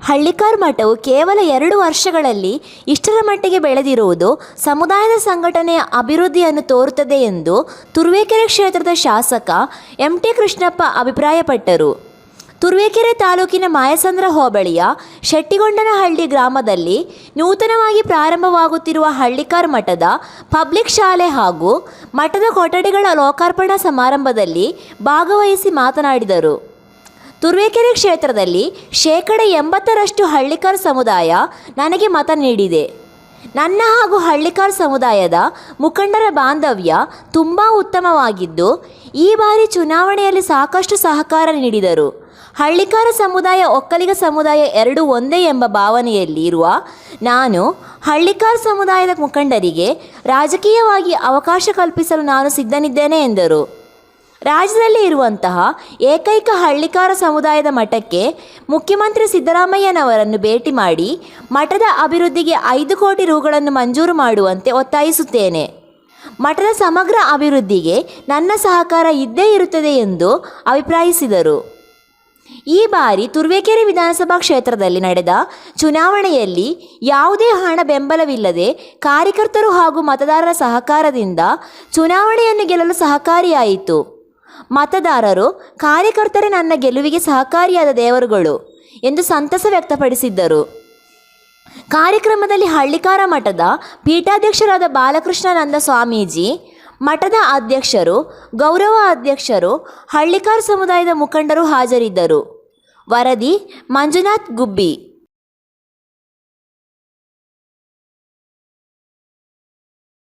ಹಳ್ಳಿಕಾರ್ ಮಠವು ಕೇವಲ 2 ವರ್ಷಗಳಲ್ಲಿ ಇಷ್ಟರ ಮಟ್ಟಿಗೆ ಬೆಳೆದಿರುವುದು ಸಮುದಾಯದ ಸಂಘಟನೆಯ ಅಭಿವೃದ್ಧಿಯನ್ನು ತೋರುತ್ತದೆ ಎಂದು ತುರುವೇಕೆರೆ ಕ್ಷೇತ್ರದ ಶಾಸಕ ಎಂ.ಟಿ. ಕೃಷ್ಣಪ್ಪ ಅಭಿಪ್ರಾಯಪಟ್ಟರು. ತುರುವೇಕೆರೆ ತಾಲೂಕಿನ ಮಾಯಸಂದ್ರ ಹೋಬಳಿಯ ಶೆಟ್ಟಿಗೊಂಡನಹಳ್ಳಿ ಗ್ರಾಮದಲ್ಲಿ ನೂತನವಾಗಿ ಪ್ರಾರಂಭವಾಗುತ್ತಿರುವ ಹಳ್ಳಿಕಾರ್ ಮಠದ ಪಬ್ಲಿಕ್ ಶಾಲೆ ಹಾಗೂ ಮಠದ ಕೊಠಡಿಗಳ ಲೋಕಾರ್ಪಣಾ ಸಮಾರಂಭದಲ್ಲಿ ಭಾಗವಹಿಸಿ ಮಾತನಾಡಿದರು. ತುರುವೇಕೆರೆ ಕ್ಷೇತ್ರದಲ್ಲಿ 80% ಹಳ್ಳಿಕಾರ್ ಸಮುದಾಯ ನನಗೆ ಮತ ನೀಡಿದೆ. ನನ್ನ ಹಾಗೂ ಹಳ್ಳಿಕಾರ್ ಸಮುದಾಯದ ಮುಖಂಡರ ಬಾಂಧವ್ಯ ತುಂಬ ಉತ್ತಮವಾಗಿದ್ದು, ಈ ಬಾರಿ ಚುನಾವಣೆಯಲ್ಲಿ ಸಾಕಷ್ಟು ಸಹಕಾರ ನೀಡಿದರು. ಹಳ್ಳಿಕಾರ ಸಮುದಾಯ ಒಕ್ಕಲಿಗ ಸಮುದಾಯ ಎರಡೂ ಒಂದೇ ಎಂಬ ಭಾವನೆಯಲ್ಲಿ ಇರುವ ನಾನು ಹಳ್ಳಿಕಾರ್ ಸಮುದಾಯದ ಮುಖಂಡರಿಗೆ ರಾಜಕೀಯವಾಗಿ ಅವಕಾಶ ಕಲ್ಪಿಸಲು ನಾನು ಸಿದ್ಧನಿದ್ದೇನೆ ಎಂದರು. ರಾಜ್ಯದಲ್ಲಿ ಇರುವಂತಹ ಏಕೈಕ ಹಳ್ಳಿಕಾರ ಸಮುದಾಯದ ಮಠಕ್ಕೆ ಮುಖ್ಯಮಂತ್ರಿ ಸಿದ್ದರಾಮಯ್ಯನವರನ್ನು ಭೇಟಿ ಮಾಡಿ ಮಠದ ಅಭಿವೃದ್ಧಿಗೆ 5 ಕೋಟಿ ರುಗಳನ್ನು ಮಂಜೂರು ಮಾಡುವಂತೆ ಒತ್ತಾಯಿಸುತ್ತೇನೆ. ಮಠದ ಸಮಗ್ರ ಅಭಿವೃದ್ಧಿಗೆ ನನ್ನ ಸಹಕಾರ ಇದ್ದೇ ಇರುತ್ತದೆ ಎಂದು ಅಭಿಪ್ರಾಯಿಸಿದರು. ಈ ಬಾರಿ ತುರುವೇಕೆರೆ ವಿಧಾನಸಭಾ ಕ್ಷೇತ್ರದಲ್ಲಿ ನಡೆದ ಚುನಾವಣೆಯಲ್ಲಿ ಯಾವುದೇ ಹಣ ಬೆಂಬಲವಿಲ್ಲದೆ ಕಾರ್ಯಕರ್ತರು ಹಾಗೂ ಮತದಾರರ ಸಹಕಾರದಿಂದ ಚುನಾವಣೆಯನ್ನು ಗೆಲ್ಲಲು ಸಹಕಾರಿಯಾಯಿತು. ಮತದಾರರು, ಕಾರ್ಯಕರ್ತರೇ ನನ್ನ ಗೆಲುವಿಗೆ ಸಹಕಾರಿಯಾದ ದೇವರುಗಳು ಎಂದು ಸಂತಸ ವ್ಯಕ್ತಪಡಿಸಿದ್ದರು. ಕಾರ್ಯಕ್ರಮದಲ್ಲಿ ಹಳ್ಳಿಕಾರ ಮಠದ ಪೀಠಾಧ್ಯಕ್ಷರಾದ ಬಾಲಕೃಷ್ಣಾನಂದ ಸ್ವಾಮೀಜಿ, ಮಠದ ಅಧ್ಯಕ್ಷರು, ಗೌರವ ಅಧ್ಯಕ್ಷರು, ಹಳ್ಳಿಕಾರ್ ಸಮುದಾಯದ ಮುಖಂಡರು ಹಾಜರಿದ್ದರು. ವರದಿ ಮಂಜುನಾಥ್ ಗುಬ್ಬಿ.